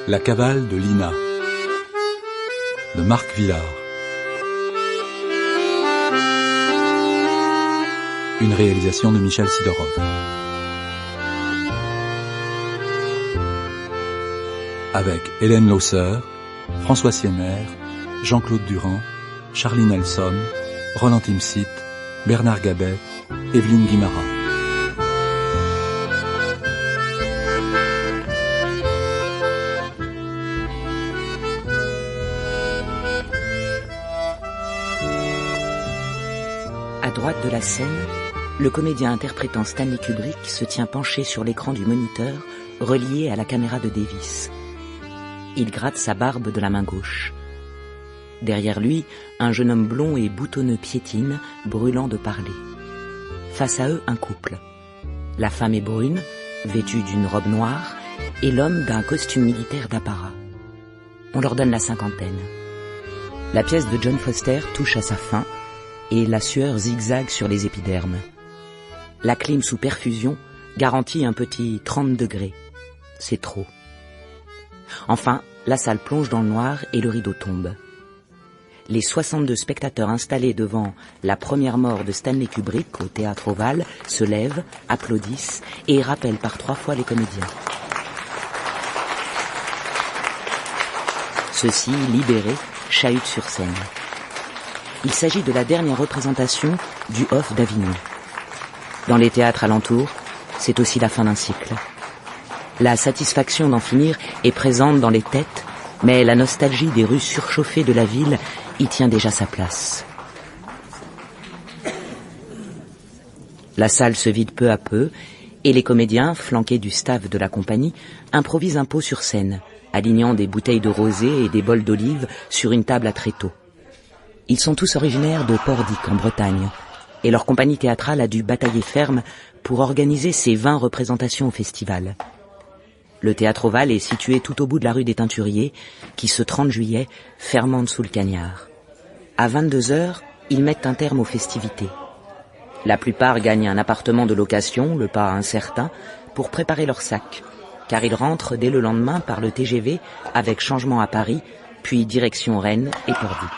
La cavale de Lina de Marc Villard. Une réalisation de Michel Sidorov. Avec Hélène Lausser, François Sienner, Jean-Claude Durand, Charlie Nelson, Roland Timsit, Bernard Gabet, Evelyne Guimara. À droite de la scène, le comédien interprétant Stanley Kubrick se tient penché sur l'écran du moniteur relié à la caméra de Davis. Il gratte sa barbe de la main gauche. Derrière lui, un jeune homme blond et boutonneux piétine, brûlant de parler. Face à eux, un couple. La femme est brune, vêtue d'une robe noire, et l'homme d'un costume militaire d'apparat. On leur donne la cinquantaine. La pièce de John Foster touche à sa fin, et la sueur zigzague sur les épidermes. La clim sous perfusion garantit un petit 30 degrés. C'est trop. Enfin, la salle plonge dans le noir et le rideau tombe. Les 62 spectateurs installés devant La première mort de Stanley Kubrick au Théâtre Ovale se lèvent, applaudissent et rappellent par 3 fois les comédiens. Ceux-ci, libérés, chahutent sur scène. Il s'agit de la dernière représentation du Off d'Avignon. Dans les théâtres alentours, c'est aussi la fin d'un cycle. La satisfaction d'en finir est présente dans les têtes, mais la nostalgie des rues surchauffées de la ville y tient déjà sa place. La salle se vide peu à peu, et les comédiens, flanqués du staff de la compagnie, improvisent un pot sur scène, alignant des bouteilles de rosé et des bols d'olive sur une table à tréteaux. Ils sont tous originaires de Pordic, en Bretagne, et leur compagnie théâtrale a dû batailler ferme pour organiser ses 20 représentations au festival. Le Théâtre Ovale est situé tout au bout de la rue des Teinturiers, qui ce 30 juillet fermente sous le cagnard. À 22h, ils mettent un terme aux festivités. La plupart gagnent un appartement de location, le pas incertain, pour préparer leurs sacs, car ils rentrent dès le lendemain par le TGV avec changement à Paris, puis direction Rennes et Pordic.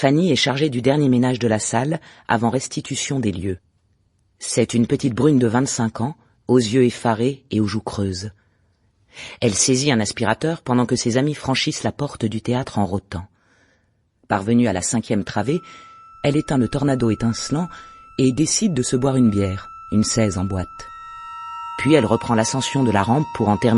Fanny est chargée du dernier ménage de la salle avant restitution des lieux. C'est une petite brune de 25 ans, aux yeux effarés et aux joues creuses. Elle saisit un aspirateur pendant que ses amis franchissent la porte du théâtre en rotant. Parvenue à la 5e travée, elle éteint le tornado étincelant et décide de se boire une bière, une 16 en boîte. Puis elle reprend l'ascension de la rampe pour en terminer